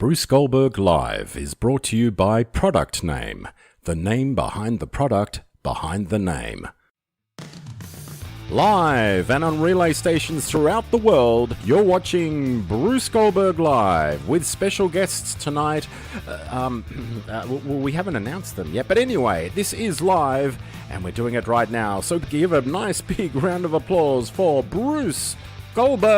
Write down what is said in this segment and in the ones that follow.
Bruce Goldberg Live is brought to you by Product Name, the name behind the product behind the name. Live and on relay stations throughout the world, you're watching Bruce Goldberg Live with special guests tonight. We haven't announced them yet, but anyway, this is live and we're doing it right now. So give a nice big round of applause for Bruce Goldberg.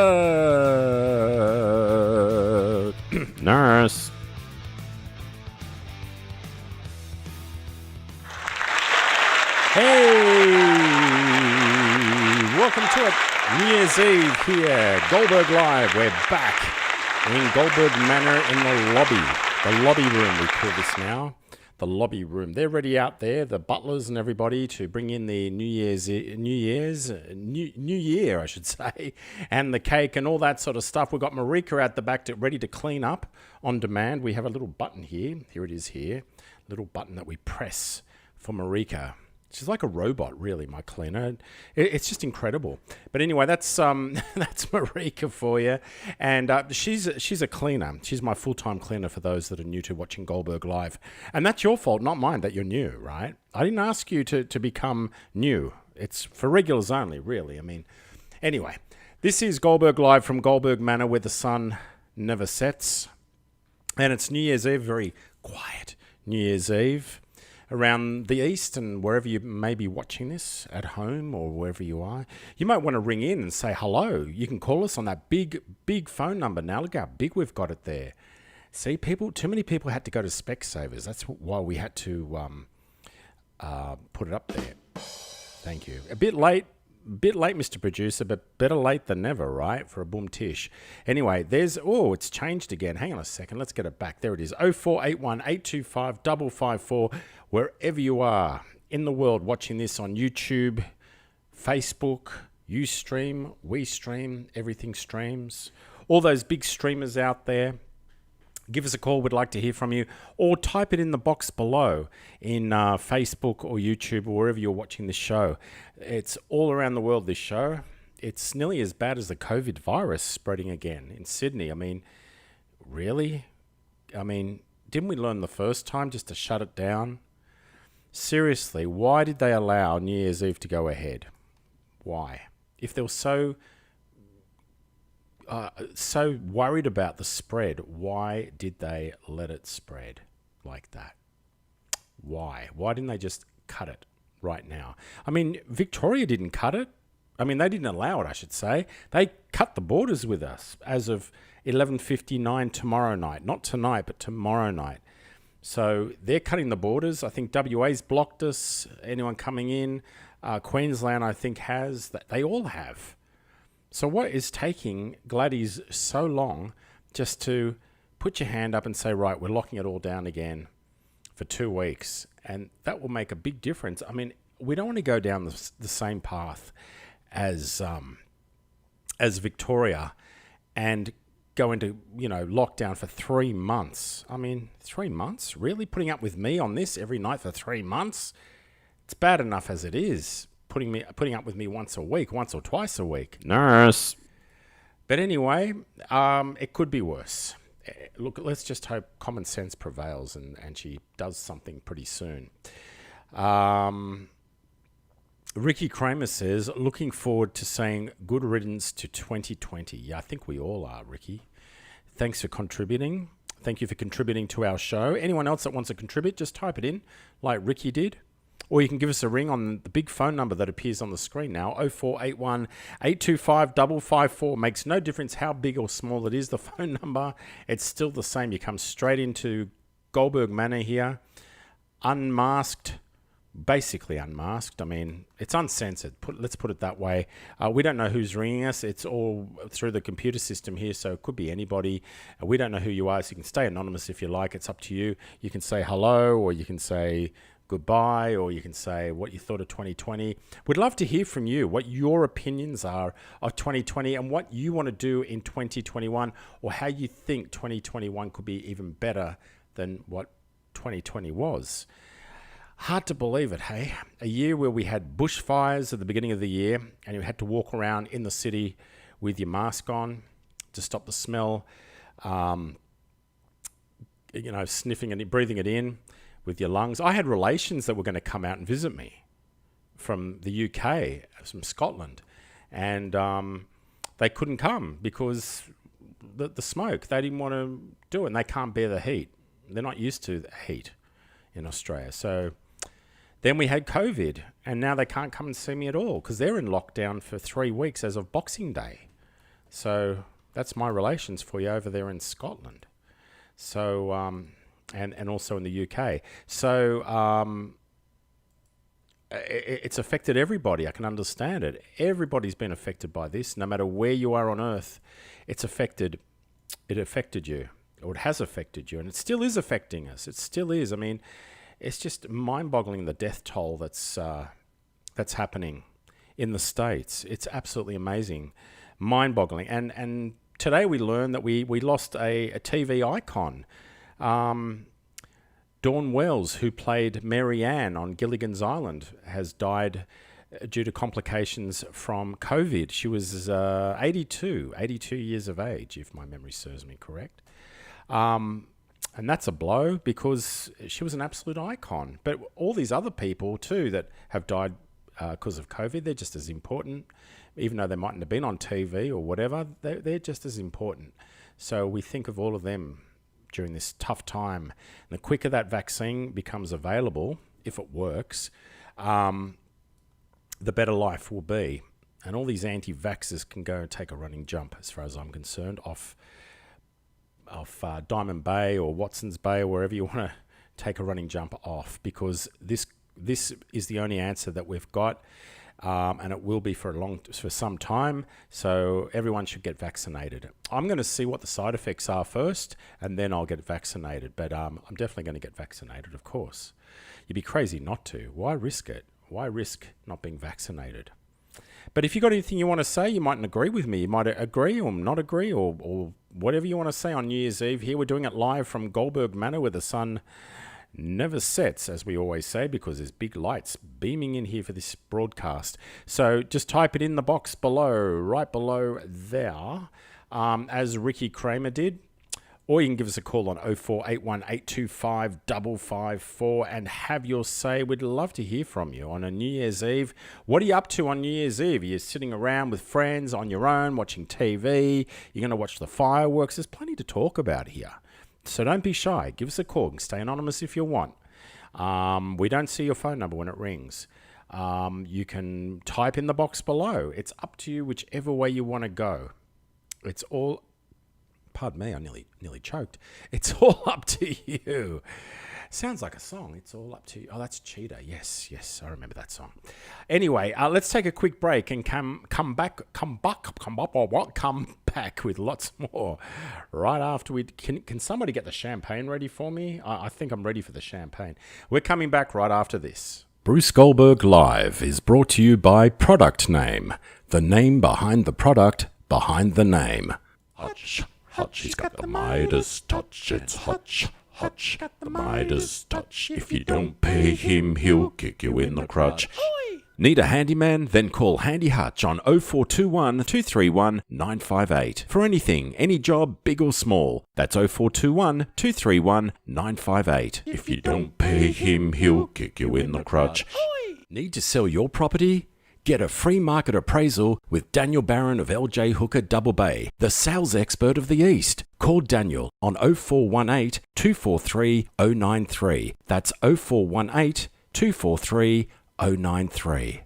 Nurse. Hey, welcome to it. New Year's Eve here, Goldberg Live. We're back in Goldberg Manor in the lobby room we call this now. The lobby room. They're ready out there, the butlers and everybody, to bring in the New Year, I should say, and the cake and all that sort of stuff. We've got Marika out the back ready to clean up on demand. We have a little button here. Here it is here. Little button that we press for Marika. She's like a robot, really, my cleaner. It's just incredible. But anyway, that's that's Marika for you. And she's a cleaner. She's my full-time cleaner for those that are new to watching Goldberg Live. And that's your fault, not mine, that you're new, right? I didn't ask you to become new. It's for regulars only, really. I mean, anyway, this is Goldberg Live from Goldberg Manor where the sun never sets. And it's New Year's Eve, very quiet New Year's Eve. Around the east and wherever you may be watching this, at home or wherever you are, you might want to ring in and say hello. You can call us on that big phone number now. Look how big we've got it there. See, too many people had to go to Specsavers. That's why we had to put it up there. Thank you. A bit late, Mr. Producer, but better late than never, right? For a boom tish. Anyway, it's changed again. Hang on a second. Let's get it back. There it is. 0481 825 554. Wherever you are in the world watching this on YouTube, Facebook, Ustream, WeStream, everything streams. All those big streamers out there. Give us a call. We'd like to hear from you. Or type it in the box below in Facebook or YouTube or wherever you're watching this show. It's all around the world, this show. It's nearly as bad as the COVID virus spreading again in Sydney. I mean, really? I mean, didn't we learn the first time just to shut it down? Seriously, why did they allow New Year's Eve to go ahead? Why? If they were so worried about the spread, why did they let it spread like that? Why? Why didn't they just cut it right now? I mean, Victoria didn't cut it. I mean, they didn't allow it, I should say. They cut the borders with us as of 11:59 tomorrow night. Not tonight, but tomorrow night. So they're cutting the borders. I think WA's blocked us. Anyone coming in, Queensland, I think, has. They all have. So what is taking Gladys so long just to put your hand up and say, right, we're locking it all down again for 2 weeks? And that will make a big difference. I mean, we don't want to go down the same path as Victoria and go into, lockdown for 3 months. I mean, 3 months? Really? Putting up with me on this every night for 3 months? It's bad enough as it is. Putting up with me once or twice a week. Nurse. But anyway, it could be worse. Look, let's just hope common sense prevails and she does something pretty soon. Ricky Kramer says, looking forward to saying good riddance to 2020. Yeah, I think we all are, Ricky. Thanks for contributing. Thank you for contributing to our show. Anyone else that wants to contribute, just type it in like Ricky did. Or you can give us a ring on the big phone number that appears on the screen now, 0481 825 554. Makes no difference how big or small it is, the phone number. It's still the same. You come straight into Goldberg Manor here, unmasked, basically unmasked. I mean, it's uncensored. Let's put it that way. We don't know who's ringing us. It's all through the computer system here, so it could be anybody. We don't know who you are, so you can stay anonymous if you like. It's up to you. You can say hello, or you can say goodbye, or you can say what you thought of 2020. We'd love to hear from you, what your opinions are of 2020 and what you want to do in 2021, or how you think 2021 could be even better than what 2020 was. Hard to believe it, hey? A year where we had bushfires at the beginning of the year and you had to walk around in the city with your mask on to stop the smell. sniffing and breathing it in with your lungs. I had relations that were going to come out and visit me from the UK, from Scotland, and they couldn't come because the smoke. They didn't want to do it, and they can't bear the heat. They're not used to the heat in Australia. So then we had COVID, and now they can't come and see me at all because they're in lockdown for 3 weeks as of Boxing Day. So that's my relations for you over there in Scotland. So, and also in the UK. So it's affected everybody. I can understand it. Everybody's been affected by this. No matter where you are on Earth, it affected you, or it has affected you, and it still is affecting us. It still is. I mean, it's just mind-boggling, the death toll that's happening in the States. It's absolutely amazing, mind-boggling. And today we learned that we lost a TV icon, Dawn Wells, who played Mary Ann on Gilligan's Island, has died due to complications from COVID. She was 82 years of age, if my memory serves me correct. And that's a blow because she was an absolute icon. But all these other people too that have died because of COVID, they're just as important. Even though they mightn't have been on TV or whatever, they're just as important. So we think of all of them during this tough time. And the quicker that vaccine becomes available, if it works, the better life will be. And all these anti-vaxxers can go and take a running jump, as far as I'm concerned, off Diamond Bay or Watson's Bay or wherever you want to take a running jump off, because this is the only answer that we've got, and it will be for some time. So everyone should get vaccinated. I'm going to see what the side effects are first, and then I'll get vaccinated. But I'm definitely going to get vaccinated, of course. You'd be crazy not to. Why risk it? Why risk not being vaccinated? But if you've got anything you want to say, you mightn't agree with me. You might agree or not agree, or whatever you want to say on New Year's Eve. Here we're doing it live from Goldberg Manor, where the sun never sets, as we always say, because there's big lights beaming in here for this broadcast. So just type it in the box below, right below there, as Ricky Kramer did. Or you can give us a call on 0481 825 554 and have your say. We'd love to hear from you on a New Year's Eve. What are you up to on New Year's Eve? Are you sitting around with friends on your own, watching TV? You're going to watch the fireworks? There's plenty to talk about here. So don't be shy. Give us a call. Stay anonymous if you want. We don't see your phone number when it rings. You can type in the box below. It's up to you whichever way you want to go. It's all... Pardon me, I nearly choked. It's all up to you. Sounds like a song. It's all up to you. Oh, that's Cheetah. Yes, I remember that song. Anyway, let's take a quick break and come back with lots more right after we... Can somebody get the champagne ready for me? I think I'm ready for the champagne. We're coming back right after this. Bruce Goldberg Live is brought to you by Product Name, the name behind the product behind the name. Hutch. Hutch, he's got the Midas touch. It's Hutch, got the Midas touch. If you don't pay him, he'll kick you in the crotch. Need a handyman? Then call Handy Hutch on 0421 231 958. For anything, any job, big or small. That's 0421 231 958. If you don't pay him, he'll kick you in the crotch. Need to sell your property? Get a free market appraisal with Daniel Barron of LJ Hooker Double Bay, the sales expert of the East. Call Daniel on 0418 243 093. That's 0418 243 093.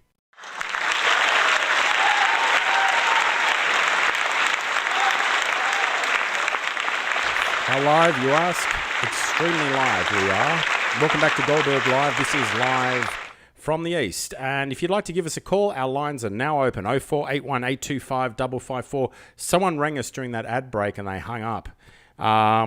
How live, you ask? Extremely live we are. Welcome back to Goldberg Live. This is live from the East. And if you'd like to give us a call, our lines are now open, 0481 825 554. Someone rang us during that ad break and they hung up.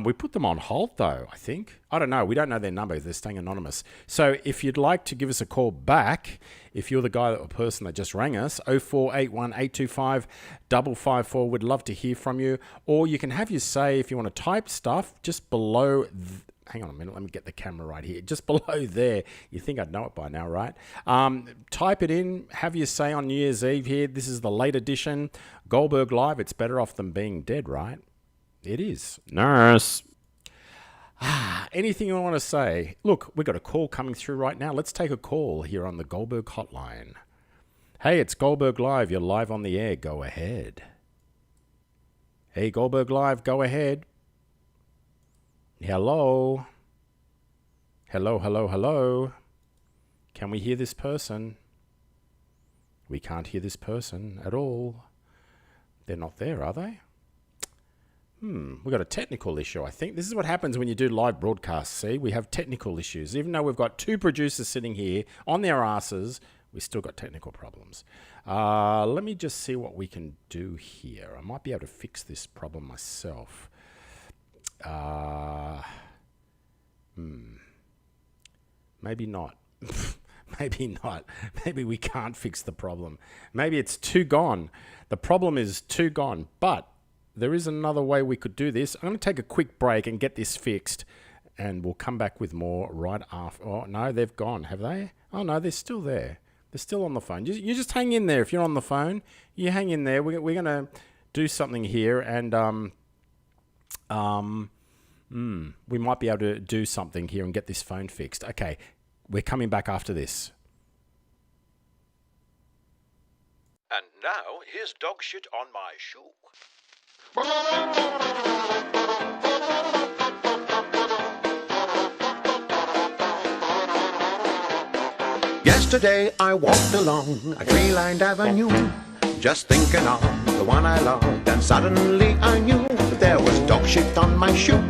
We put them on hold though, I think. I don't know. We don't know their number. They're staying anonymous. So if you'd like to give us a call back, if you're the guy or person that just rang us, 0481 825 554. We'd love to hear from you. Or you can have your say if you want to type stuff just below... Hang on a minute, let me get the camera right here. Just below there, you think I'd know it by now, right? Type it in, have your say on New Year's Eve here. This is the late edition. Goldberg Live, it's better off than being dead, right? It is. Nurse. Anything you want to say? Look, we've got a call coming through right now. Let's take a call here on the Goldberg hotline. Hey, it's Goldberg Live. You're live on the air. Go ahead. Hey, Goldberg Live, go ahead. Hello. Hello, hello, hello. Can we hear this person? We can't hear this person at all. They're not there, are they? We've got a technical issue, I think. This is what happens when you do live broadcasts, see? We have technical issues. Even though we've got two producers sitting here on their asses, we still got technical problems. Let me just see what we can do here. I might be able to fix this problem myself. Maybe not. Maybe not. Maybe we can't fix the problem. Maybe it's too gone. The problem is too gone. But there is another way we could do this. I'm going to take a quick break and get this fixed. And we'll come back with more right after. Oh, no, they've gone. Have they? Oh, no, they're still there. They're still on the phone. You just hang in there. If you're on the phone, you hang in there. We're going to do something here. And we might be able to do something here and get this phone fixed. Okay. We're coming back after this. And now, here's dog shit on my shoe. Yesterday I walked along a tree-lined avenue, just thinking of the one I loved, and suddenly I knew that there was dog shit on my shoe.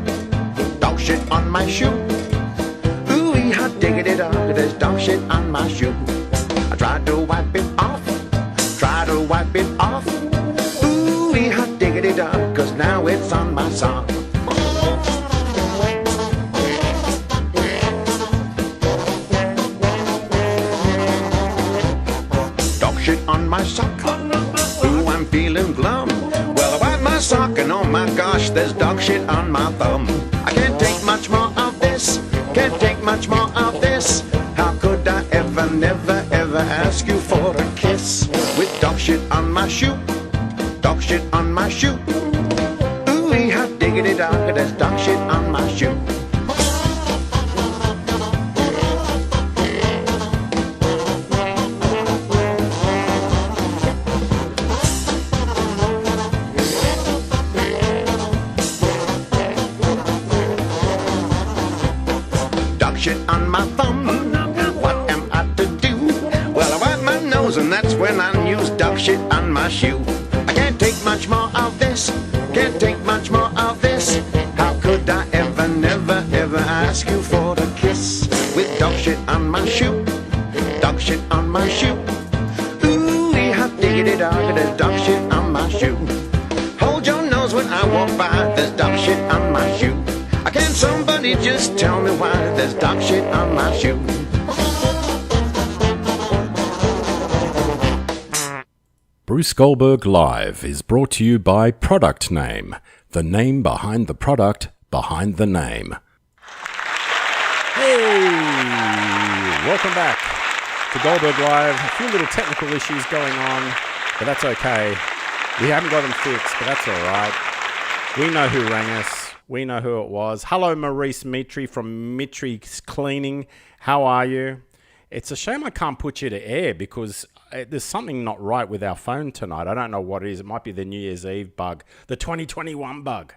Dog shit on my shoe. How diggity dog, there's dog shit on my shoe. I tried to wipe it off, Ooh, how diggity dog, 'cause now it's on my sock. Dog shit on my sock. Ooh, I'm feeling glum. Well, I wiped my sock and oh my gosh, there's dog shit on my thumb. I can't take much more of this. Can't take much more of this. How could I ever, never, ever ask you for a kiss? With dog shit on my shoe. Dog shit on my shoe. Ooh, how diggity dog, there's dog shit on my shoe. Shit on my thumb, what am I to do? Well, I wipe my nose and that's when I use dog shit on my shoe. I can't take much more of this, can't take much more of this. How could I ever, never, ever ask you for a kiss? With dog shit on my shoe, dog shit on my shoe. Ooh, how diggity dog, there's dog shit on my shoe. Hold your nose when I walk by, there's dog shit on my shoe. Can somebody just tell me why there's dog shit on my shoe? Bruce Goldberg Live is brought to you by Product Name, the name behind the product behind the name. Hey! Welcome back to Goldberg Live. A few little technical issues going on, but that's okay. We haven't got them fixed, but that's all right. We know who rang us. We know who it was. Hello, Maurice Mitri from Mitri's Cleaning. How are you? It's a shame I can't put you to air because there's something not right with our phone tonight. I don't know what it is. It might be the New Year's Eve bug, the 2021 bug.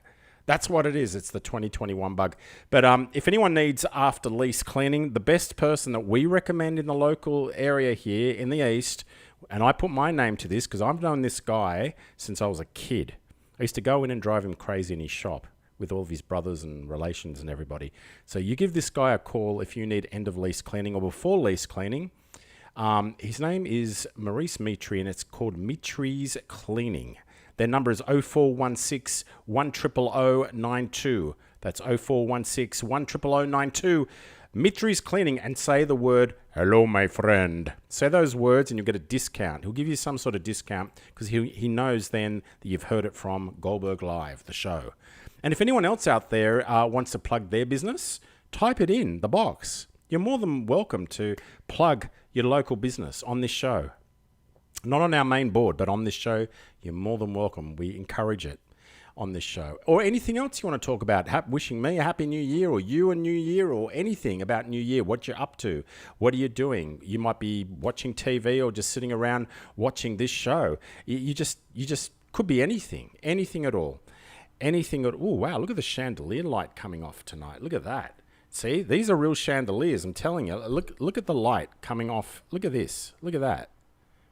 That's what it is. It's the 2021 bug. But if anyone needs after lease cleaning, the best person that we recommend in the local area here in the East, and I put my name to this because I've known this guy since I was a kid. I used to go in and drive him crazy in his shop with all of his brothers and relations and everybody. So you give this guy a call if you need end of lease cleaning or before lease cleaning. His name is Maurice Mitri and it's called Mitri's Cleaning. Their number is 0416 100 092. That's 0416 100 092. Mitri's Cleaning, and say the word, hello, my friend. Say those words and you'll get a discount. He'll give you some sort of discount because he knows then that you've heard it from Goldberg Live, the show. And if anyone else out there wants to plug their business, type it in the box. You're more than welcome to plug your local business on this show. Not on our main board, but on this show, you're more than welcome. We encourage it. on this show, or anything else you want to talk about, wishing me a happy new year, or you a new year, or anything about new year, what you're up to, what are you doing? You might be watching TV or just sitting around watching this show. You just could be anything at all. Oh, wow, look at the chandelier light coming off tonight. Look at that. See, these are real chandeliers, I'm telling you. Look at the light coming off. Look at this. Look at that.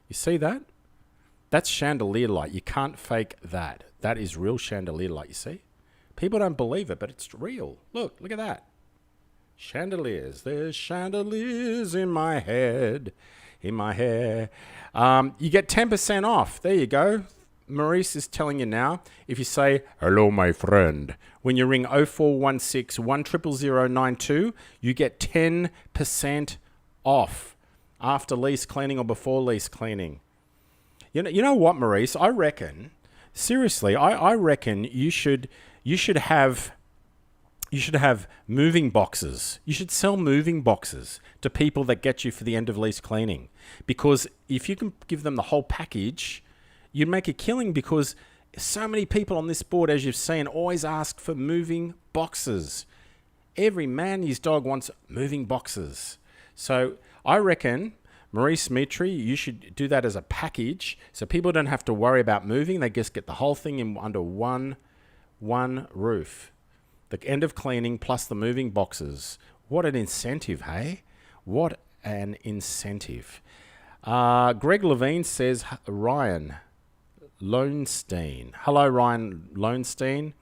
You see that? That's chandelier light. You can't fake that. That is real chandelier light, you see? People don't believe it, but it's real. Look at that. Chandeliers. There's chandeliers in my head, in my hair. You get 10% off. There you go. Maurice is telling you now, if you say, hello, my friend, when you ring 0416 1000092, you get 10% off after lease cleaning or before lease cleaning. You know what, Maurice? I reckon, seriously, I reckon you should have moving boxes. You should sell moving boxes to people that get you for the end of lease cleaning. Because if you can give them the whole package, you'd make a killing, because so many people on this board, as you've seen, always ask for moving boxes. Every man and his dog wants moving boxes. So I reckon, Maurice Mitri, you should do that as a package so people don't have to worry about moving. They just get the whole thing under one roof. The end of cleaning plus the moving boxes. What an incentive, hey? What an incentive. Greg Levine says, Ryan Lowenstein. Hello, Ryan Lowenstein.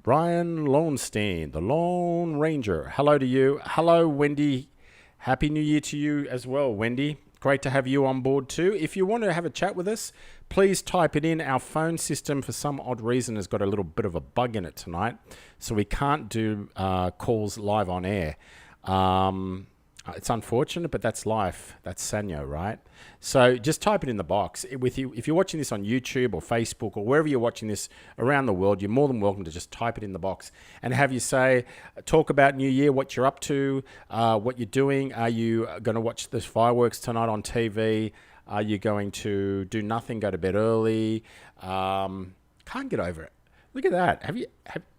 Ryan Lowenstein, the Lone Ranger. Hello to you. Hello, Wendy. Happy New Year to you as well, Wendy. Great to have you on board too. If you want to have a chat with us, please type it in. Our phone system, for some odd reason, has got a little bit of a bug in it tonight, so we can't do calls live on air. It's unfortunate, but that's life. That's Sanyo, right? So just type it in the box. If you're watching this on YouTube or Facebook or wherever you're watching this around the world, you're more than welcome to just type it in the box and have you say, talk about New Year, what you're up to, what you're doing. Are you going to watch the fireworks tonight on TV? Are you going to do nothing, go to bed early? Can't get over it. Look at that.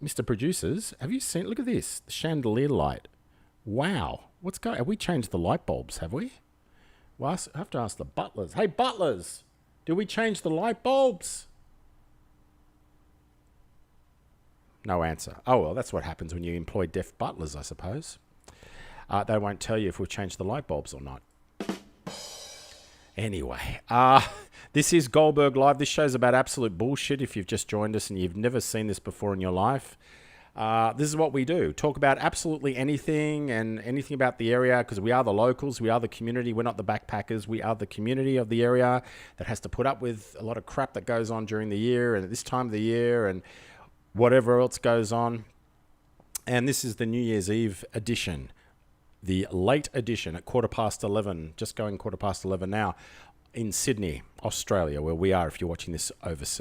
Mr. Producers, have you seen? Look at this, the chandelier light. Wow. Have we changed the light bulbs, have we? Well, I have to ask the butlers. Hey, butlers, did we change the light bulbs? No answer. Oh, well, that's what happens when you employ deaf butlers, I suppose. They won't tell you if we've changed the light bulbs or not. Anyway, this is Goldberg Live. This show's about absolute bullshit. If you've just joined us and you've never seen this before in your life, this is what we do. Talk about absolutely anything and anything about the area, because we are the locals. We are the community. We're not the backpackers. We are the community of the area that has to put up with a lot of crap that goes on during the year and at this time of the year and whatever else goes on. And this is the New Year's Eve edition, the late edition at 11:15, just going 11:15 now, in Sydney, Australia, where we are if you're watching this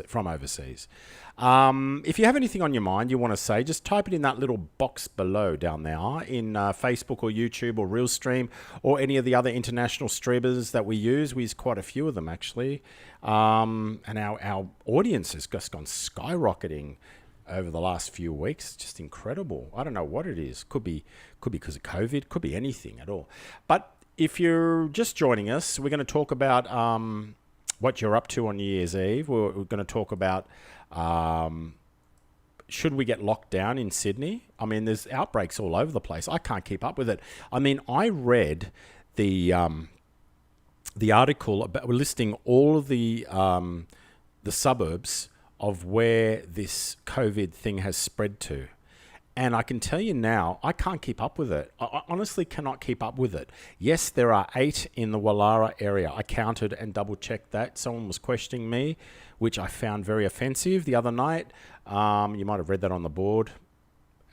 from overseas. If you have anything on your mind you want to say, just type it in that little box below down there in Facebook or YouTube or Realstream or any of the other international streamers that we use. We use quite a few of them, actually. And our audience has just gone skyrocketing over the last few weeks. It's just incredible. I don't know what it is. Could be because of COVID. Could be anything at all. But if you're just joining us, we're going to talk about what you're up to on New Year's Eve. We're going to talk about should we get locked down in Sydney? I mean, there's outbreaks all over the place. I can't keep up with it. I mean, I read the article about listing all of the suburbs of where this COVID thing has spread to. And I can tell you now, I can't keep up with it. I honestly cannot keep up with it. Yes, there are 8 in the Wallara area. I counted and double-checked that. Someone was questioning me, which I found very offensive the other night. You might have read that on the board.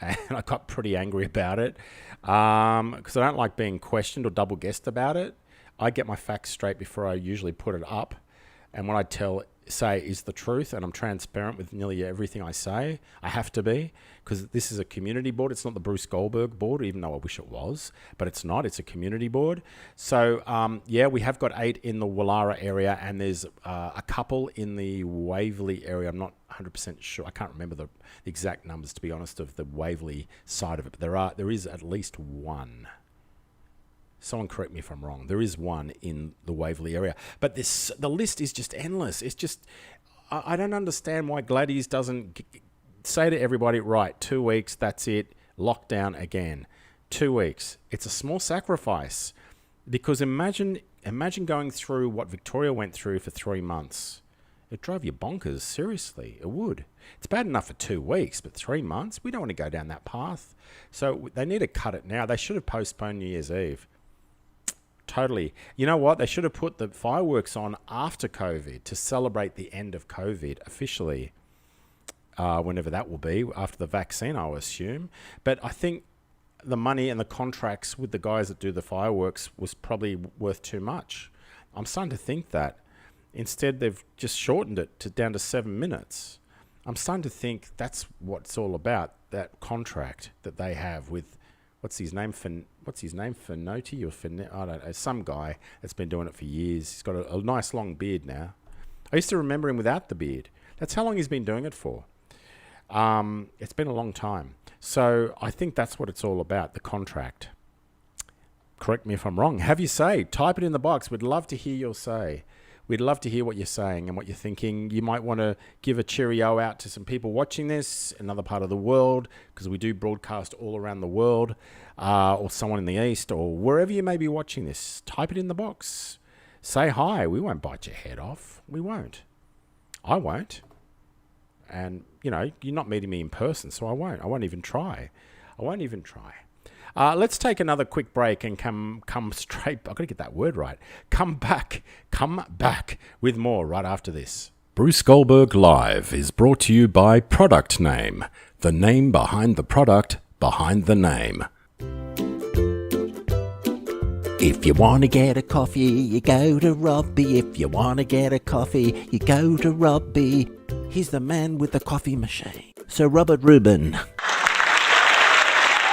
And I got pretty angry about it because I don't like being questioned or double-guessed about it. I get my facts straight before I usually put it up. And what I say is the truth, and I'm transparent with nearly everything I say. I have to be, because this is a community board. It's not the Bruce Goldberg board, even though I wish it was, but it's not. It's a community board. So, yeah, we have got 8 in the Wallara area, and there's a couple in the Waverley area. I'm not 100% sure. I can't remember the exact numbers, to be honest, of the Waverley side of it. But there is at least one. Someone correct me if I'm wrong. There is one in the Waverley area. But the list is just endless. It's just, I don't understand why Gladys doesn't say to everybody, right, 2 weeks, that's it, lockdown again. 2 weeks. It's a small sacrifice. Because imagine going through what Victoria went through for 3 months. It drove you bonkers, seriously. It would. It's bad enough for 2 weeks, but 3 months? We don't want to go down that path. So they need to cut it now. They should have postponed New Year's Eve. Totally. You know what? They should have put the fireworks on after COVID to celebrate the end of COVID officially, whenever that will be, after the vaccine, I would assume. But I think the money and the contracts with the guys that do the fireworks was probably worth too much. I'm starting to think that. Instead, they've just shortened it down to 7 minutes. I'm starting to think that's what it's all about, that contract that they have with, what's his name, Fenoti or I don't know, some guy that's been doing it for years. He's got a nice long beard now. I used to remember him without the beard. That's how long he's been doing it for. It's been a long time. So I think that's what it's all about, the contract. Correct me if I'm wrong. Have your say. Type it in the box. We'd love to hear your say. We'd love to hear what you're saying and what you're thinking. You might want to give a cheerio out to some people watching this, another part of the world, because we do broadcast all around the world, or someone in the East, or wherever you may be watching this. Type it in the box. Say hi. We won't bite your head off. We won't. I won't. And, you know, you're not meeting me in person, so I won't. I won't even try. Let's take another quick break and come straight. I've got to get that word right. Come back with more right after this. Bruce Goldberg Live is brought to you by Product Name, the name behind the product behind the name. If you want to get a coffee, you go to Robbie. If you want to get a coffee, you go to Robbie. He's the man with the coffee machine. Sir Robert Rubin.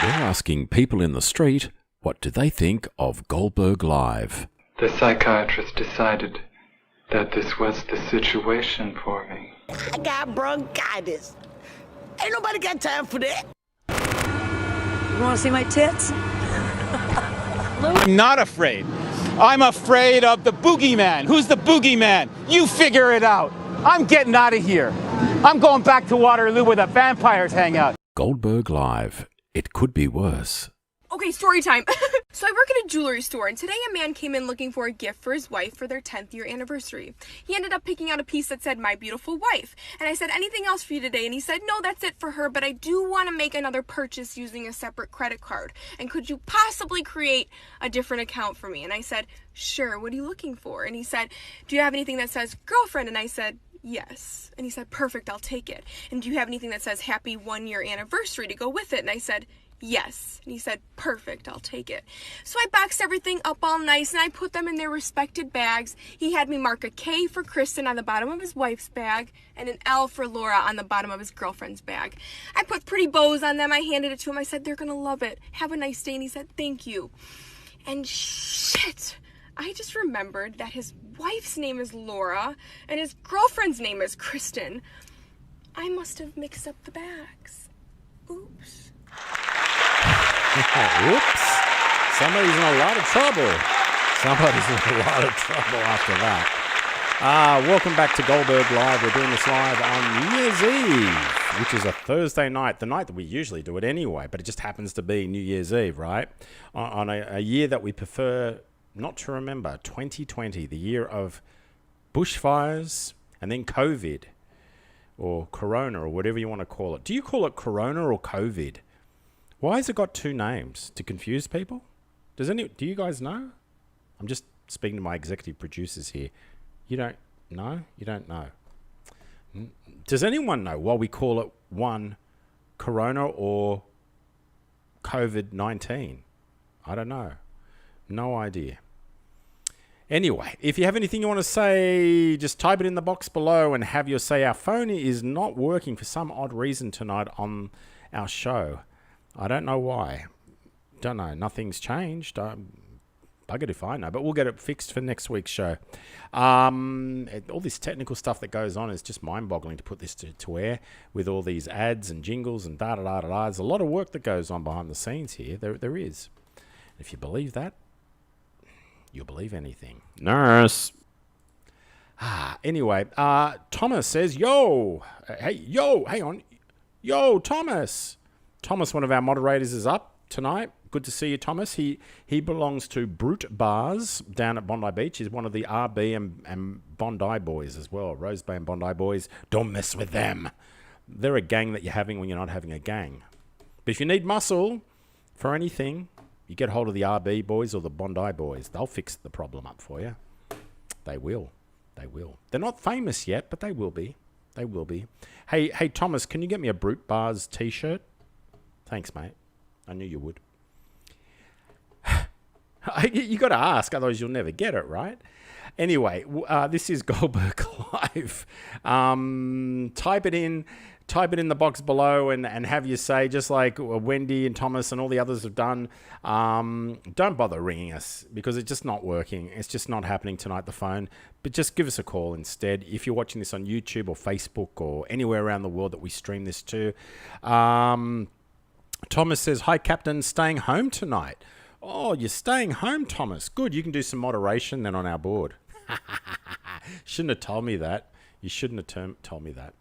We're asking people in the street, what do they think of Goldberg Live? The psychiatrist decided that this was the situation for me. I got bronchitis. Ain't nobody got time for that. You want to see my tits? I'm not afraid. I'm afraid of the boogeyman. Who's the boogeyman? You figure it out. I'm getting out of here. I'm going back to Waterloo where the vampires hang out. Goldberg Live. It could be worse. Okay, story time. So I work at a jewelry store, and today a man came in looking for a gift for his wife for their 10th year anniversary. He ended up picking out a piece that said, "My beautiful wife." And I said, "Anything else for you today?" And he said, "No, that's it for her, but I do want to make another purchase using a separate credit card. And could you possibly create a different account for me?" And I said, "Sure, what are you looking for?" And he said, "Do you have anything that says girlfriend?" And I said, "Yes." And he said, "Perfect, I'll take it. And do you have anything that says happy 1 year anniversary to go with it?" And I said, "Yes." And he said, "Perfect, I'll take it." So I boxed everything up all nice and I put them in their respected bags. He had me mark a K for Kristen on the bottom of his wife's bag and an L for Laura on the bottom of his girlfriend's bag. I put pretty bows on them. I handed it to him. I said, "They're gonna love it. Have a nice day." And he said, "Thank you." And shit, I just remembered that his wife's name is Laura and his girlfriend's name is Kristen. I must have mixed up the bags. Oops. Whoops. Somebody's in a lot of trouble. After that. Welcome back to Goldberg Live. We're doing this live on New Year's Eve, which is a Thursday night, the night that we usually do it anyway, but it just happens to be New Year's Eve, right? On a year that we prefer not to remember, 2020, the year of bushfires and then COVID or Corona or whatever you want to call it. Do you call it Corona or COVID? Why has it got two names? To confuse people? Do you guys know? I'm just speaking to my executive producers here. You don't know? You don't know. Does anyone know why we call it one Corona or COVID-19? I don't know. No idea. Anyway, if you have anything you want to say, just type it in the box below and have your say. Our phone is not working for some odd reason tonight on our show. I don't know why. Don't know. Nothing's changed. Buggered if I know, but we'll get it fixed for next week's show. All this technical stuff that goes on is just mind-boggling to put this to air with all these ads and jingles and da-da-da-da-da. There's a lot of work that goes on behind the scenes here. There is. If you believe that, you'll believe anything. Nurse. Anyway, Thomas says, yo, hang on. Yo, Thomas. Thomas, one of our moderators, is up tonight. Good to see you, Thomas. He belongs to Brute Bars down at Bondi Beach. He's one of the RB and Bondi boys as well. Rose Bay and Bondi boys. Don't mess with them. They're a gang that you're having when you're not having a gang. But if you need muscle for anything, you get hold of the RB boys or the Bondi boys. They'll fix the problem up for you. They will. They will. They're not famous yet, but they will be. They will be. Hey, Thomas, can you get me a Brute Bars t-shirt? Thanks, mate. I knew you would. You got to ask, otherwise you'll never get it, right? Anyway, this is Goldberg Live. Type it in the box below and have you say, just like Wendy and Thomas and all the others have done, don't bother ringing us because it's just not working. It's just not happening tonight, the phone. But just give us a call instead. If you're watching this on YouTube or Facebook or anywhere around the world that we stream this to. Thomas says, hi, Captain, staying home tonight. Oh, you're staying home, Thomas. Good. You can do some moderation then on our board. Shouldn't have told me that. You shouldn't have told me that.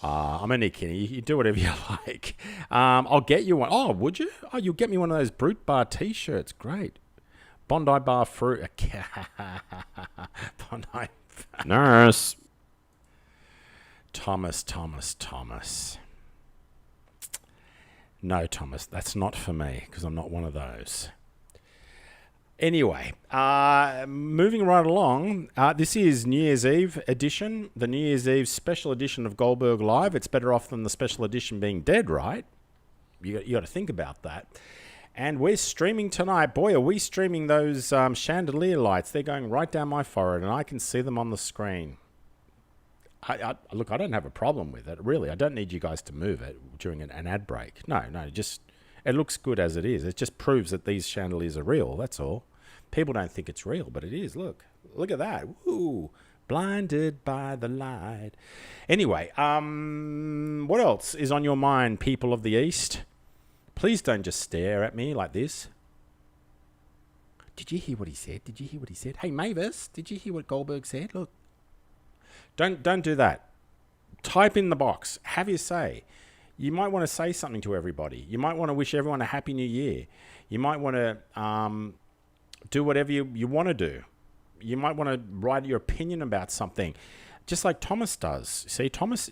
I'm only kidding. You do whatever you like. I'll get you one. Oh, would you? Oh, you'll get me one of those Brute Bar t-shirts. Great. Bondi Bar fruit. Bondi. Nurse. Thomas. No, Thomas, that's not for me because I'm not one of those. Anyway, moving right along, this is New Year's Eve edition, the New Year's Eve special edition of Goldberg Live. It's better off than the special edition being dead, right? You got to think about that. And we're streaming tonight. Boy, are we streaming those chandelier lights. They're going right down my forehead, and I can see them on the screen. Look, I don't have a problem with it, really. I don't need you guys to move it during an ad break. No, just it looks good as it is. It just proves that these chandeliers are real, that's all. People don't think it's real, but it is. Look at that. Woo, blinded by the light. Anyway, what else is on your mind, people of the East? Please don't just stare at me like this. Did you hear what he said? Hey, Mavis, did you hear what Goldberg said? Look. Don't do that. Type in the box. Have your say. You might want to say something to everybody. You might want to wish everyone a happy new year. You might want to do whatever you want to do. You might want to write your opinion about something, just like Thomas does. See, Thomas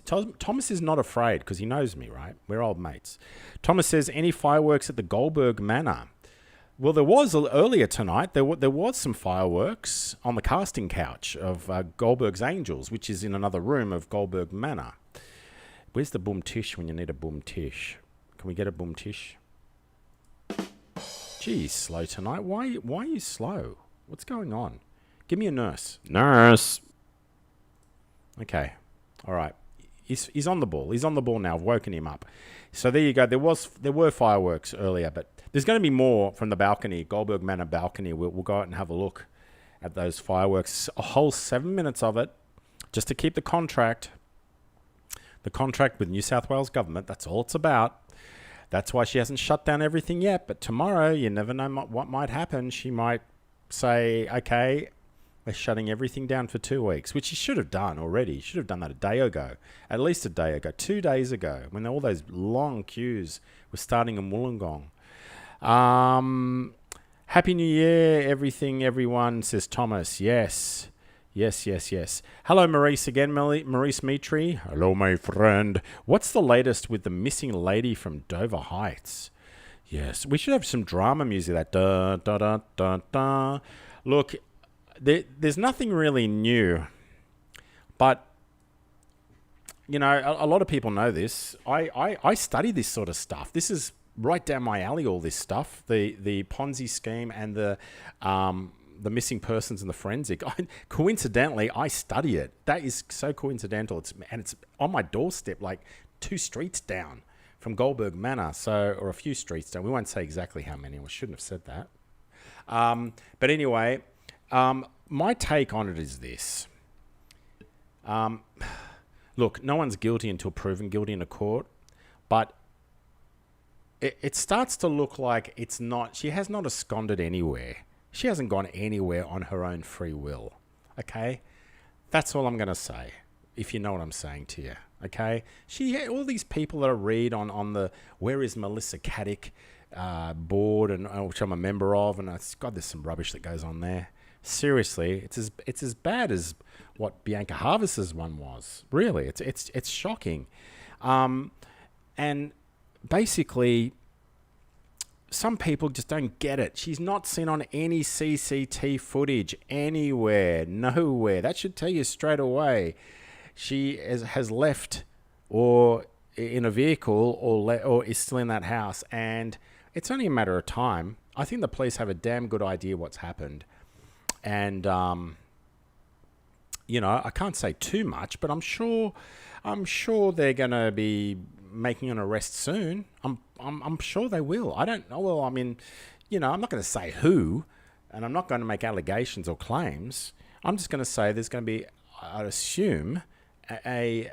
is not afraid because he knows me, right? We're old mates. Thomas says, any fireworks at the Goldberg Manor? Well, there was earlier tonight. There was some fireworks on the casting couch of Goldberg's Angels, which is in another room of Goldberg Manor. Where's the boom tish when you need a boom tish? Can we get a boom tish? Geez, slow tonight. Why are you slow? What's going on? Give me a nurse. Nurse. Okay. All right. He's on the ball. He's on the ball now. I've woken him up. So there you go. There were fireworks earlier, but there's going to be more from the balcony, Goldberg Manor balcony. We'll go out and have a look at those fireworks. A whole 7 minutes of it, just to keep the contract with New South Wales government. That's all it's about. That's why she hasn't shut down everything yet. But tomorrow, you never know what might happen. She might say, okay, we're shutting everything down for 2 weeks, which she should have done already. She should have done that a day ago, at least a day ago, 2 days ago, when all those long queues were starting in Wollongong. Happy New Year, everyone, says Thomas. Yes. Hello, Maurice again, Maurice Mitri. Hello, my friend. What's the latest with the missing lady from Dover Heights? Yes, we should have some drama music. That da da da da da. Look, there's nothing really new, but you know, a lot of people know this. I study this sort of stuff. This is right down my alley. All this stuff, the Ponzi scheme and the missing persons and the forensic. Coincidentally, I study it. That is so coincidental. It's on my doorstep, like 2 streets down from Goldberg Manor. Or a few streets down. We won't say exactly how many. We shouldn't have said that. But anyway, my take on it is this. Look, no one's guilty until proven guilty in a court, but it starts to look like it's not. She has not absconded anywhere. She hasn't gone anywhere on her own free will. Okay? That's all I'm going to say, if you know what I'm saying to you. Okay? All these people that I read on the Where is Melissa Caddick board, and which I'm a member of, and God, there's some rubbish that goes on there. Seriously, it's as bad as what Bianca Harvest's one was. Really, it's shocking. And basically, some people just don't get it. She's not seen on any CCT footage anywhere, nowhere. That should tell you straight away. She has left or in a vehicle or is still in that house, and it's only a matter of time. I think the police have a damn good idea what's happened. And, I can't say too much, but I'm sure they're going to be making an arrest soon. I'm sure they will. I don't know. Well, I mean, I'm not going to say who, and I'm not going to make allegations or claims. I'm just going to say there's going to be, I'd assume, an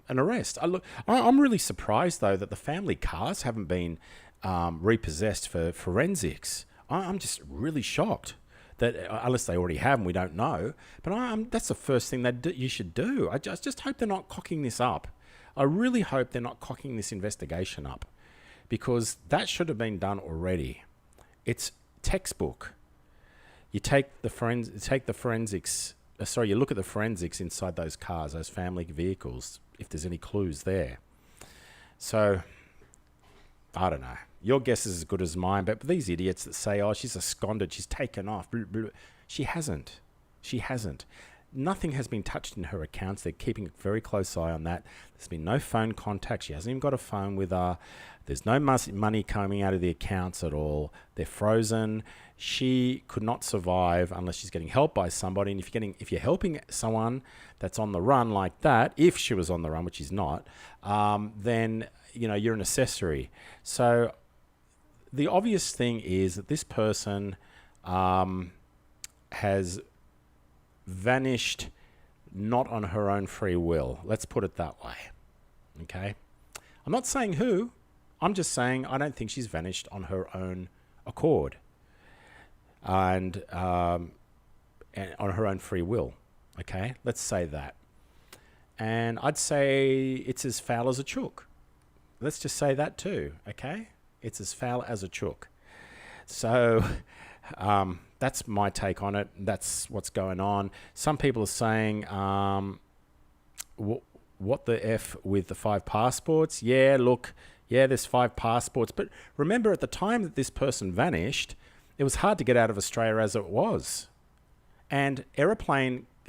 arrest. I'm really surprised though that the family cars haven't been repossessed for forensics. I'm just really shocked that unless they already have and we don't know. But that's the first thing that you should do. I just hope they're not cocking this up. I really hope they're not cocking this investigation up, because that should have been done already. It's textbook. You take the forensics. You look at the forensics inside those cars, those family vehicles, if there's any clues there. So, I don't know. Your guess is as good as mine, but these idiots that say, oh, she's absconded, she's taken off. Blah, blah, blah. She hasn't. Nothing has been touched in her accounts. They're keeping a very close eye on that. There's been no phone contact. She hasn't even got a phone with her. There's no money coming out of the accounts at all. They're frozen. She could not survive unless she's getting help by somebody. And if you're helping someone that's on the run like that, if she was on the run, which she's not, then you're an accessory. So the obvious thing is that this person has vanished not on her own free will. Let's put it that way. Okay? I'm not saying who. I'm just saying I don't think she's vanished on her own accord and on her own free will. Okay? Let's say that. And I'd say it's as foul as a chook. Let's just say that too. Okay? It's as foul as a chook. So that's my take on it. That's what's going on. Some people are saying, what the F with the 5 passports? Yeah, look, there's 5 passports. But remember, at the time that this person vanished, it was hard to get out of Australia as it was. And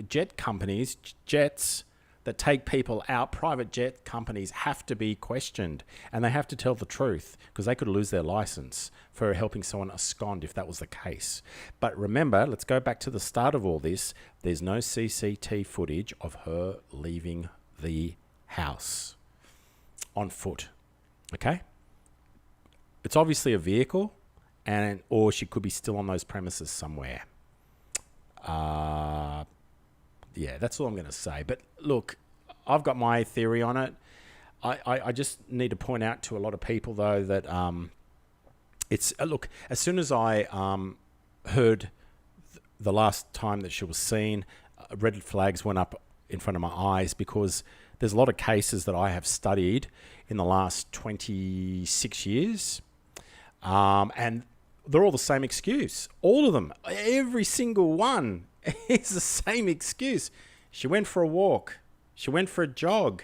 jet companies, jets that take people out, private jet companies have to be questioned, and they have to tell the truth, because they could lose their license for helping someone abscond if that was the case. But remember, let's go back to the start of all this. There's no CCT footage of her leaving the house on foot. Okay? It's obviously a vehicle, or she could be still on those premises somewhere. Yeah, that's all I'm going to say. But look, I've got my theory on it. I just need to point out to a lot of people, though, that look, as soon as I heard the last time that she was seen, red flags went up in front of my eyes, because there's a lot of cases that I have studied in the last 26 years, and they're all the same excuse. All of them, every single one. It's the same excuse. She went for a walk. She went for a jog.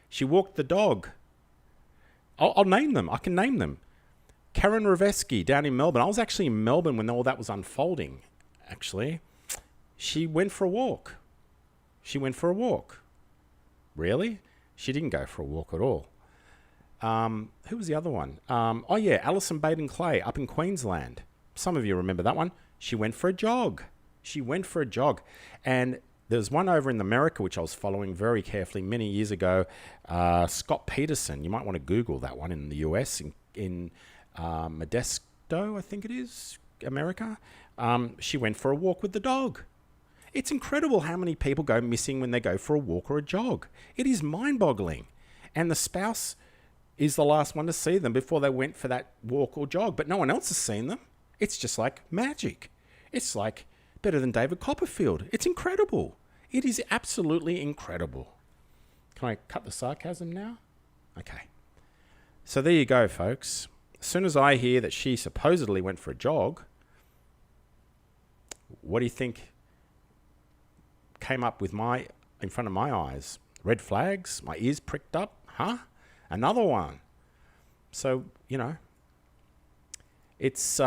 She walked the dog. I'll name them. I can name them. Karen Revesky down in Melbourne. I was actually in Melbourne when all that was unfolding, actually. She went for a walk. Really? She didn't go for a walk at all. Who was the other one? Alison Baden-Clay up in Queensland. Some of you remember that one. She went for a jog. And there's one over in America, which I was following very carefully many years ago. Scott Peterson. You might want to Google that one in the US, in Modesto, I think it is, America. She went for a walk with the dog. It's incredible how many people go missing when they go for a walk or a jog. It is mind-boggling. And the spouse is the last one to see them before they went for that walk or jog, but no one else has seen them. It's just like magic. It's like better than David Copperfield. It's incredible. It is absolutely incredible. Can I cut the sarcasm now? Okay. So there you go, folks. As soon as I hear that she supposedly went for a jog, what do you think came up in front of my eyes? Red flags? My ears pricked up? Huh? Another one. So, it's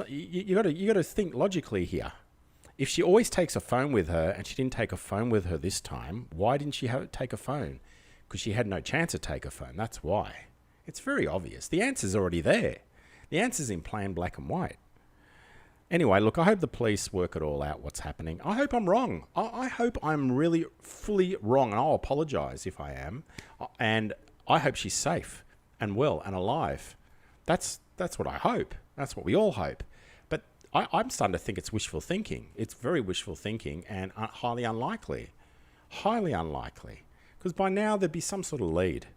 you got to think logically here. If she always takes a phone with her and she didn't take a phone with her this time, why didn't she take a phone? Because she had no chance to take a phone. That's why. It's very obvious. The answer's already there. The answer's in plain black and white. Anyway, look, I hope the police work it all out, what's happening. I hope I'm wrong. I hope I'm really fully wrong, and I'll apologise if I am. And I hope she's safe and well and alive. That's what I hope. That's what we all hope. But I'm starting to think it's wishful thinking. It's very wishful thinking and highly unlikely. Highly unlikely. Because by now there'd be some sort of lead.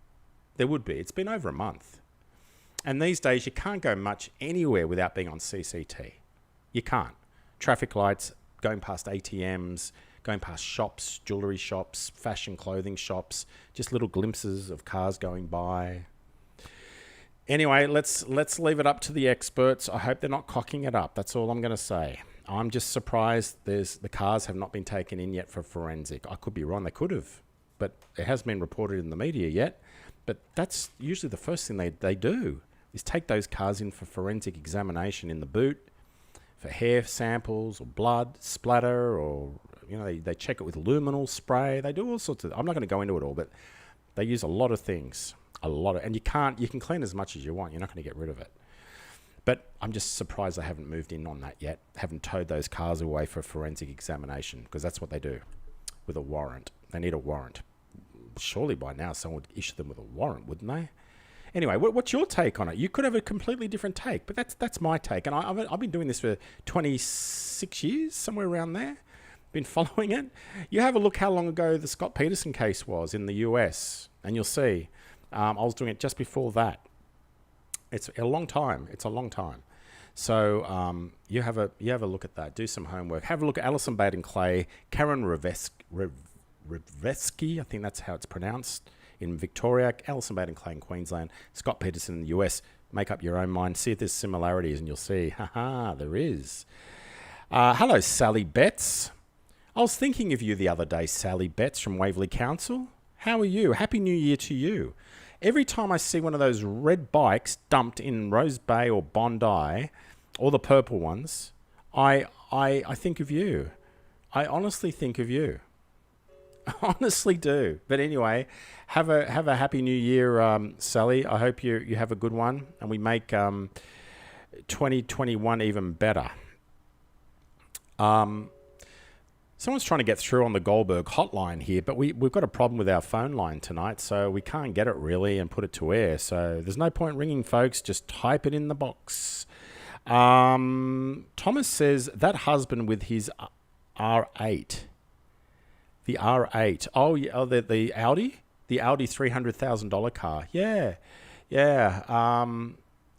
There would be. It's been over a month. And these days you can't go much anywhere without being on CCT. You can't. Traffic lights, going past ATMs, going past shops, jewellery shops, fashion clothing shops, just little glimpses of cars going by. Anyway, let's leave it up to the experts. I hope they're not cocking it up. That's all I'm going to say. I'm just surprised the cars have not been taken in yet for forensic. I could be wrong. They could have, but it hasn't been reported in the media yet. But that's usually the first thing they do is take those cars in for forensic examination in the boot, for hair samples or blood splatter, or they check it with luminol spray. They do all sorts of. I'm not going to go into it all, but they use a lot of things, and you can clean as much as you want. You're not going to get rid of it. But I'm just surprised they haven't moved in on that yet. Haven't towed those cars away for forensic examination, because that's what they do with a warrant. They need a warrant. Surely by now someone would issue them with a warrant, wouldn't they? Anyway, what's your take on it? You could have a completely different take, but that's my take. And I've been doing this for 26 years, somewhere around there. Been following it. You have a look how long ago the Scott Peterson case was in the US, and you'll see. I was doing it just before that. It's a long time. It's a long time. So you have a look at that. Do some homework. Have a look at Alison Baden Clay, Karen Revesky, I think that's how it's pronounced, in Victoria, Alison Baden Clay in Queensland, Scott Peterson in the US. Make up your own mind. See if there's similarities, and you'll see, there is. Hello, Sally Betts. I was thinking of you the other day, Sally Betts from Waverley Council. How are you? Happy New Year to you. Every time I see one of those red bikes dumped in Rose Bay or Bondi, or the purple ones, I think of you. I honestly think of you. I honestly do. But anyway, have a happy New Year, Sally. I hope you have a good one, and we make 2021 even better. Someone's trying to get through on the Goldberg hotline here, but we've got a problem with our phone line tonight, so we can't get it really and put it to air. So there's no point ringing, folks. Just type it in the box. Thomas says that husband with his R8. The R8. Oh, yeah, the Audi? The Audi $300,000 car. Yeah.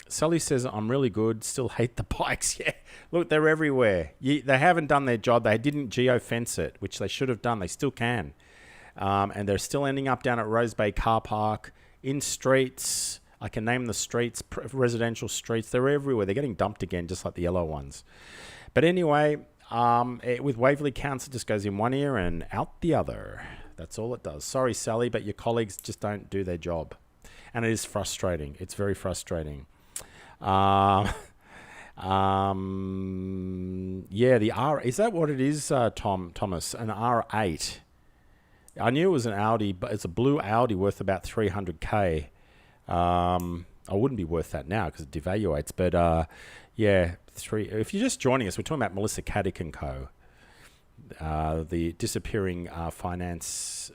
Sally says, I'm really good, still hate the bikes. Yeah, look, they're everywhere. They haven't done their job. They didn't geofence it, which they should have done. They still can. And they're still ending up down at Rose Bay Car Park, in streets. I can name the streets, residential streets. They're everywhere. They're getting dumped again, just like the yellow ones. But anyway, with Waverley Council, it just goes in one ear and out the other. That's all it does. Sorry, Sally, but your colleagues just don't do their job. And it is frustrating. It's very frustrating. Yeah, the R, is that what it is, Thomas? An R8. I knew it was an Audi, but it's a blue Audi worth about 300K. I wouldn't be worth that now because it devaluates, but yeah, if you're just joining us, we're talking about Melissa Caddick and Co., the disappearing finance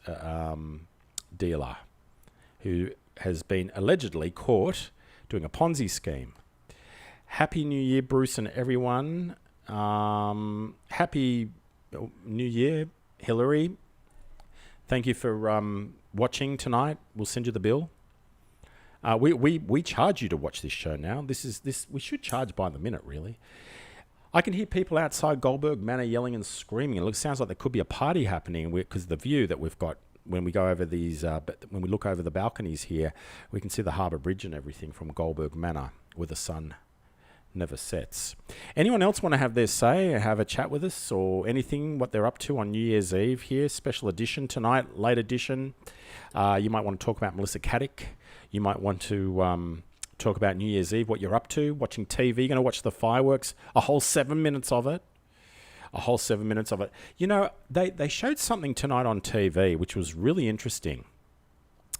dealer who has been allegedly caught doing a Ponzi scheme. Happy New Year, Bruce and everyone. Happy New Year, Hillary. Thank you for watching tonight. We'll send you the bill. We charge you to watch this show now. We should charge by the minute, really. I can hear people outside Goldberg Manor yelling and screaming. It sounds like there could be a party happening because the view that we've got when we go over these, when we look over the balconies here, we can see the harbour bridge and everything from Goldberg Manor, where the sun never sets. Anyone else want to have their say, have a chat with us, or anything what they're up to on New Year's Eve here? Special edition tonight, late edition. You might want to talk about Melissa Caddick. You might want to talk about New Year's Eve, what you're up to, watching TV. You're going to watch the fireworks, a whole 7 minutes of it. A whole 7 minutes of it. You know, they showed something tonight on TV, which was really interesting.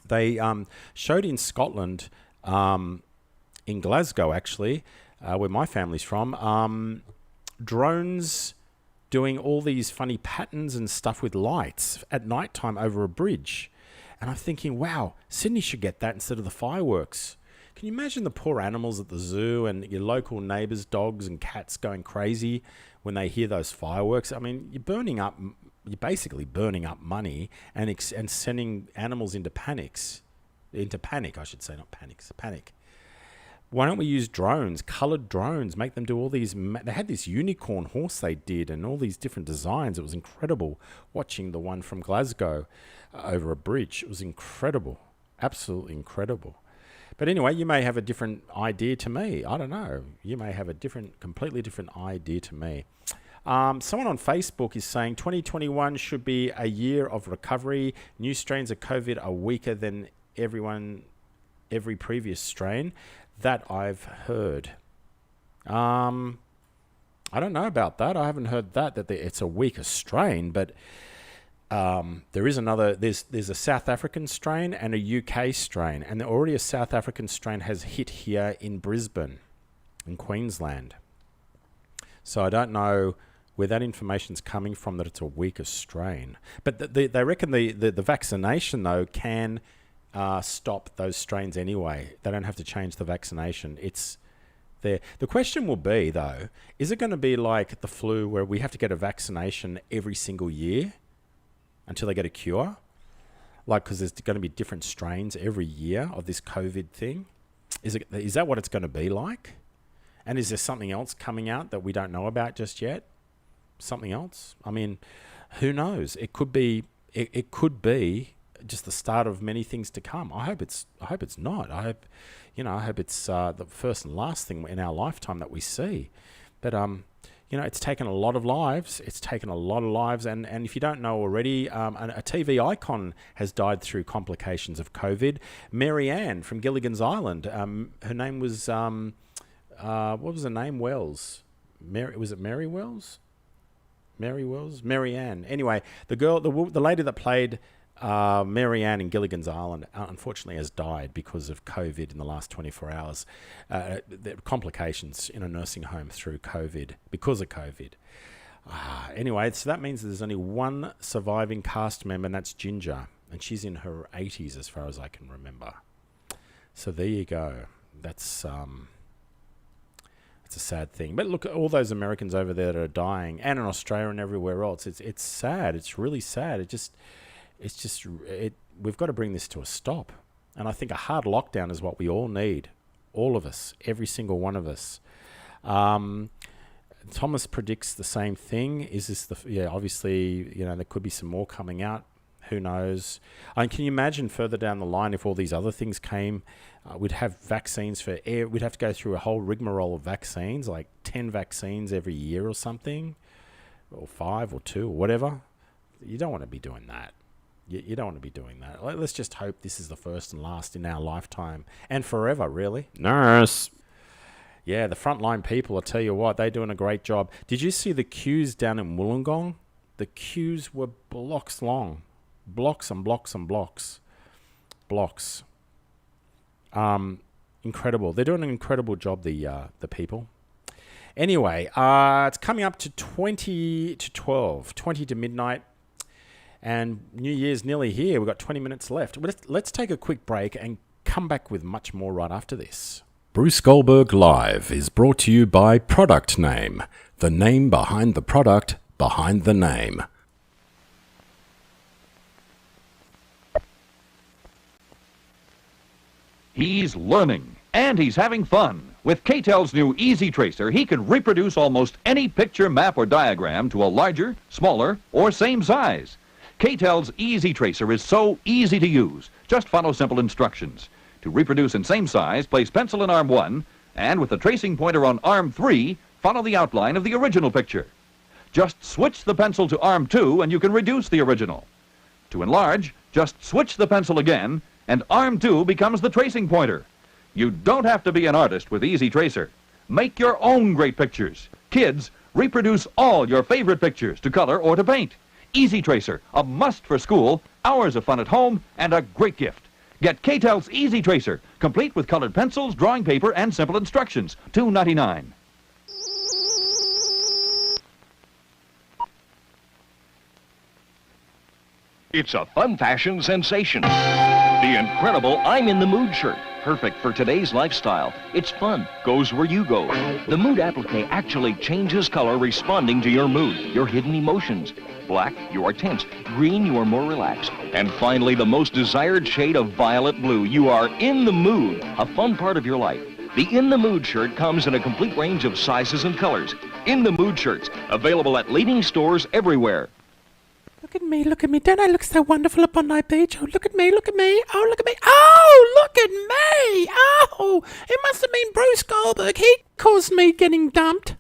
They showed in Scotland, in Glasgow, actually, where my family's from, drones doing all these funny patterns and stuff with lights at night time over a bridge. And I'm thinking, wow, Sydney should get that instead of the fireworks. Can you imagine the poor animals at the zoo and your local neighbours' dogs and cats going crazy when they hear those fireworks? I mean, you're basically burning up money and sending animals into panic, I should say, not panics, panic. Why don't we use drones, coloured drones, make them do all these... They had this unicorn horse they did and all these different designs. It was incredible watching the one from Glasgow over a bridge. It was incredible, absolutely incredible. But anyway, you may have a different idea to me. I don't know. You may have a completely different idea to me. Someone on Facebook is saying 2021 should be a year of recovery. New strains of COVID are weaker than every previous strain. That I've heard. I don't know about that. I haven't heard that it's a weaker strain, but there is another. There's a South African strain and a UK strain, and already a South African strain has hit here in Brisbane, in Queensland. So I don't know where that information's coming from that it's a weaker strain. But they reckon the vaccination though can stop those strains anyway. They don't have to change the vaccination. It's there. The question will be though, is it going to be like the flu where we have to get a vaccination every single year until they get a cure? Like, because there's going to be different strains every year of this COVID thing. Is that what it's going to be like? And is there something else coming out that we don't know about just yet? Something else? I mean, who knows? It could be. It could be just the start of many things to come. I hope it's not. I hope it's the first and last thing in our lifetime that we see. But it's taken a lot of lives. And if you don't know already, a TV icon has died through complications of COVID. Mary Ann from Gilligan's Island. Her name was what was her name? Wells. Was it Mary Wells? Mary Wells? Mary Ann. Anyway, the lady that played Mary Ann in Gilligan's Island unfortunately has died because of COVID in the last 24 hours. The complications in a nursing home through COVID, because of COVID. Anyway, so that means there's only one surviving cast member, and that's Ginger. And she's in her 80s as far as I can remember. So there you go. That's a sad thing. But look at all those Americans over there that are dying, and in Australia and everywhere else. It's sad. It's really sad. We've got to bring this to a stop. And I think a hard lockdown is what we all need. All of us. Every single one of us. Thomas predicts the same thing. Is this obviously, there could be some more coming out. Who knows? And can you imagine further down the line if all these other things came? We'd have vaccines for air. We'd have to go through a whole rigmarole of vaccines, like 10 vaccines every year or something, or 5 or 2 or whatever. You don't want to be doing that. You don't want to be doing that. Let's just hope this is the first and last in our lifetime and forever, really. Nurse. Yeah, the frontline people, I'll tell you what, they're doing a great job. Did you see the queues down in Wollongong? The queues were blocks long. Blocks and blocks and blocks. Blocks. Incredible. They're doing an incredible job, the people. Anyway, it's coming up to 20 to 12, 20 to midnight. And New Year's nearly here. We've got 20 minutes left. Let's take a quick break and come back with much more right after this. Bruce Goldberg Live is brought to you by Product Name, the name behind the product behind the name. He's learning, and he's having fun. With K-Tel's new Easy Tracer, he can reproduce almost any picture, map, or diagram to a larger, smaller, or same size. K-Tel's Easy Tracer is so easy to use. Just follow simple instructions. To reproduce in same size, place pencil in arm 1, and with the tracing pointer on arm 3, follow the outline of the original picture. Just switch the pencil to arm 2, and you can reduce the original. To enlarge, just switch the pencil again, and arm 2 becomes the tracing pointer. You don't have to be an artist with Easy Tracer. Make your own great pictures. Kids, reproduce all your favorite pictures to color or to paint. Easy Tracer, a must for school, hours of fun at home, and a great gift. Get K-Tel's Easy Tracer, complete with colored pencils, drawing paper, and simple instructions. $2.99. It's a fun fashion sensation. The incredible I'm in the Mood shirt. Perfect for today's lifestyle. It's fun. Goes where you go. The Mood applique actually changes color responding to your mood, your hidden emotions. Black, you are tense. Green, you are more relaxed. And finally, the most desired shade of violet blue. You are in the mood. A fun part of your life. The In the Mood shirt comes in a complete range of sizes and colors. In the Mood shirts, available at leading stores everywhere. Look at me, look at me. Don't I look so wonderful up on my beach? Oh, look at me, look at me. Oh, look at me. Oh, look at me. Oh, it must have been Bruce Goldberg. He caused me getting dumped.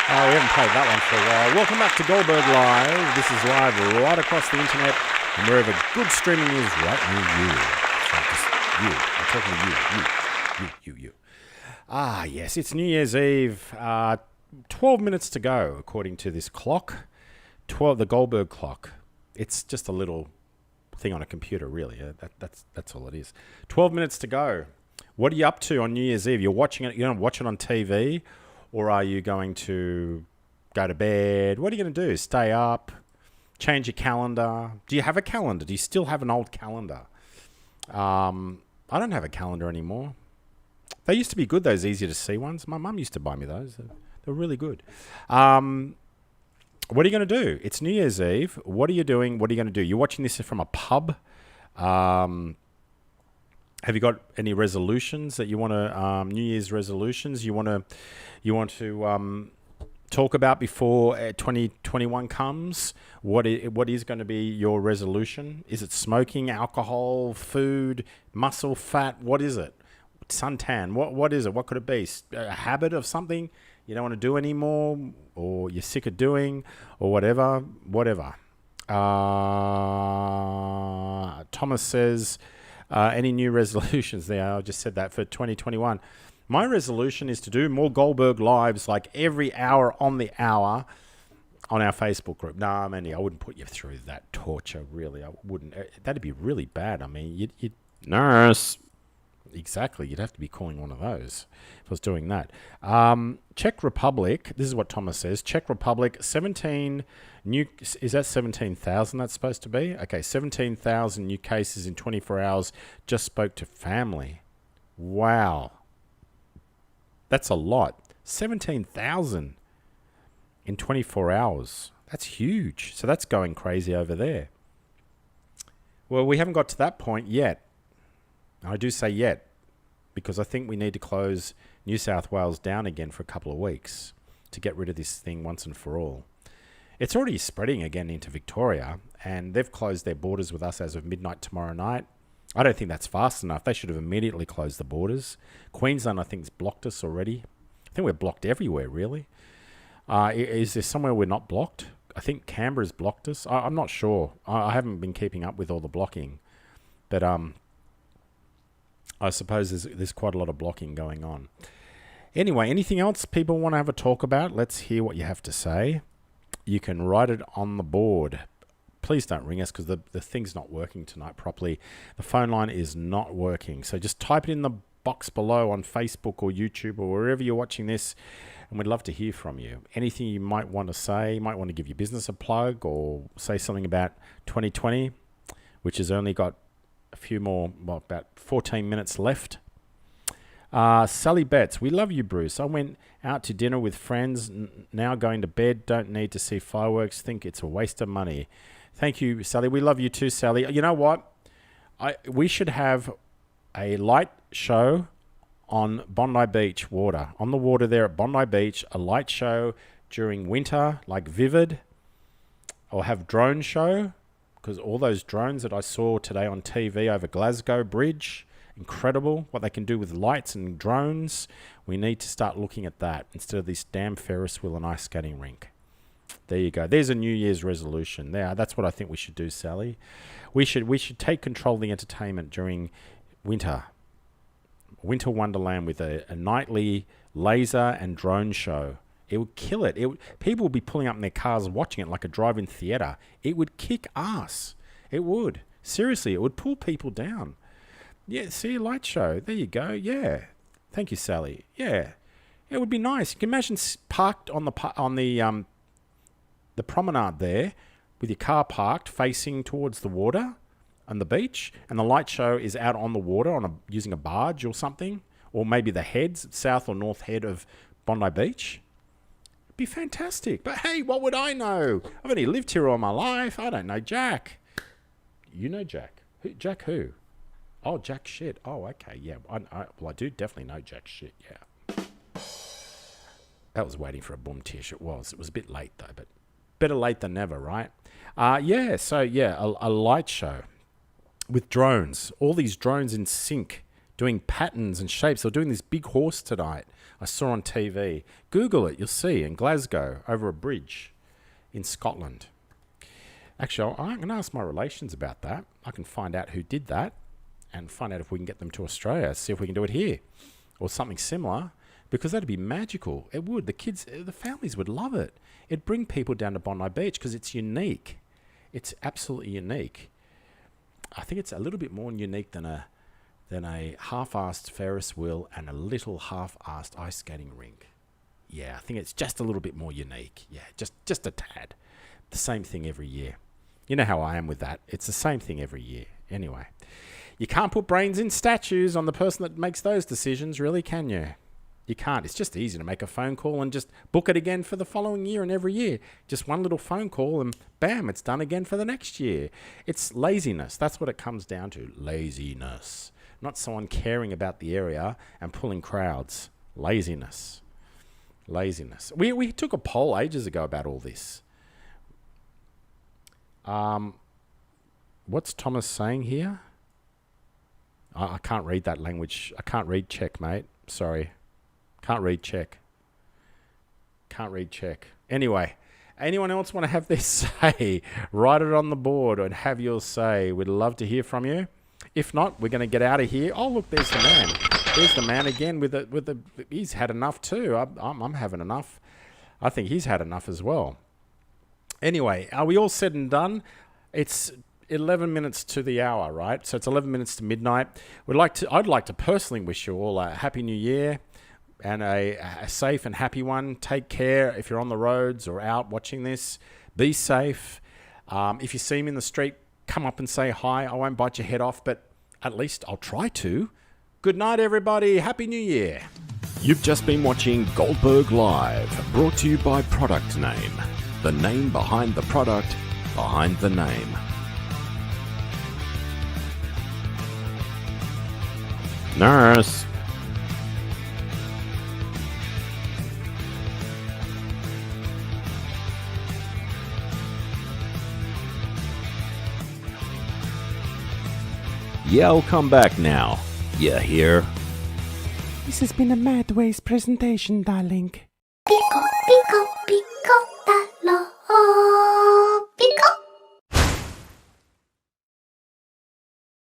Oh, we haven't played that one for a while. Welcome back to Goldberg Live. This is live right across the internet and wherever good streaming is right near you. So just you. I'm talking to you. Ah, yes, it's New Year's Eve. 12 minutes to go, according to this clock. The Goldberg clock. It's just a little thing on a computer, really. That's all it is. 12 minutes to go. What are you up to on New Year's Eve? You're watching it. You're going to watch it on TV, or are you going to go to bed? What are you going to do? Stay up? Change your calendar? Do you have a calendar? Do you still have an old calendar? I don't have a calendar anymore. They used to be good, those easier to see ones. My mum used to buy me those. They're really good. What are you going to do? It's New Year's Eve. What are you doing? What are you going to do? You're watching this from a pub. Have you got any resolutions that you want to, New Year's resolutions you want to talk about before 2021 comes? What is going to be your resolution? Is it smoking, alcohol, food, muscle, fat? What is it? Suntan? What is it? What could it be? A habit of something you don't want to do anymore, or you're sick of doing, or whatever. Thomas says, any new resolutions there? I just said that for 2021. My resolution is to do more Goldberg Lives like every hour on the hour on our Facebook group. No, Mandy, I wouldn't put you through that torture, really. I wouldn't. That'd be really bad. I mean, you'd nurse. Exactly. You'd have to be calling one of those if I was doing that. Czech Republic, this is what Thomas says. Czech Republic, 17 new... Is that 17,000 that's supposed to be? Okay, 17,000 new cases in 24 hours. Just spoke to family. Wow. That's a lot. 17,000 in 24 hours. That's huge. So that's going crazy over there. Well, we haven't got to that point yet. I do say yet, because I think we need to close New South Wales down again for a couple of weeks to get rid of this thing once and for all. It's already spreading again into Victoria, and they've closed their borders with us as of midnight tomorrow night. I don't think that's fast enough. They should have immediately closed the borders. Queensland, I think, has blocked us already. I think we're blocked everywhere, really. Is there somewhere we're not blocked? I think Canberra's blocked us. I'm not sure. I haven't been keeping up with all the blocking. But I suppose there's quite a lot of blocking going on. Anyway, anything else people want to have a talk about? Let's hear what you have to say. You can write it on the board. Please don't ring us because the thing's not working tonight properly. The phone line is not working. So just type it in the box below on Facebook or YouTube or wherever you're watching this, and we'd love to hear from you. Anything you might want to say, you might want to give your business a plug or say something about 2020, which has only got A few more, well, about 14 minutes left. Sally Betts, we love you, Bruce. I went out to dinner with friends, now going to bed, don't need to see fireworks, think it's a waste of money. Thank you, Sally. We love you too, Sally. You know what? We should have a light show on Bondi Beach water. On the water there at Bondi Beach, a light show during winter, like Vivid, or have drone show, because all those drones that I saw today on TV over Glasgow Bridge, incredible what they can do with lights and drones. We need to start looking at that instead of this damn Ferris wheel and ice skating rink. There you go. There's a New Year's resolution. There, that's what I think we should do, Sally. We should take control of the entertainment during winter wonderland with a nightly laser and drone show. It would kill it. People would be pulling up in their cars watching it like a drive-in theater. It would kick ass. It would. Seriously, it would pull people down. Yeah, see a light show. There you go. Yeah. Thank you, Sally. Yeah. It would be nice. You can imagine parked on the promenade there with your car parked facing towards the water and the beach, and the light show is out on the water using a barge or something, or maybe the heads, south or north head of Bondi Beach. It'd be fantastic. But hey, what would I know? I've only lived here all my life. I don't know Jack. You know Jack. Jack who? Oh, Jack Shit. Oh, okay. Yeah. I do definitely know Jack Shit. Yeah. That was waiting for a boom tish. It was a bit late though, but better late than never, right? Yeah. So yeah, a light show with drones. All these drones in sync, doing patterns and shapes. They're doing this big horse tonight. I saw on TV. Google it. You'll see in Glasgow over a bridge in Scotland. Actually, I'm going to ask my relations about that. I can find out who did that and find out if we can get them to Australia, see if we can do it here or something similar, because that'd be magical. It would. The kids, the families would love it. It'd bring people down to Bondi Beach because it's unique. It's absolutely unique. I think it's a little bit more unique than a half-assed Ferris wheel and a little half-assed ice skating rink. Yeah, I think it's just a little bit more unique. Yeah, just a tad. The same thing every year. You know how I am with that. It's the same thing every year. Anyway, you can't put brains in statues on the person that makes those decisions, really, can you? You can't. It's just easy to make a phone call and just book it again for the following year and every year. Just one little phone call and bam, it's done again for the next year. It's laziness. That's what it comes down to. Laziness. Not someone caring about the area and pulling crowds. Laziness. Laziness. We took a poll ages ago about all this. What's Thomas saying here? I can't read that language. I can't read Czech, mate. Sorry. Can't read Czech. Can't read Czech. Anyway, anyone else want to have their say? Write it on the board and have your say. We'd love to hear from you. If not, we're going to get out of here. Oh, look, there's the man. There's the man again with the. He's had enough too. I'm having enough. I think he's had enough as well. Anyway, are we all said and done? It's 11 minutes to the hour, right? So it's 11 minutes to midnight. I'd like to personally wish you all a happy new year and a safe and happy one. Take care if you're on the roads or out watching this. Be safe. If you see me in the street, come up and say hi. I won't bite your head off, but at least I'll try to. Good night, everybody. Happy New Year. You've just been watching Goldberg Live, brought to you by Product Name. The name behind the product, behind the name. Nurse. Yeah, I'll come back now. You hear? This has been a Mad Ways presentation, darling. Pico, pico, pico, da lo.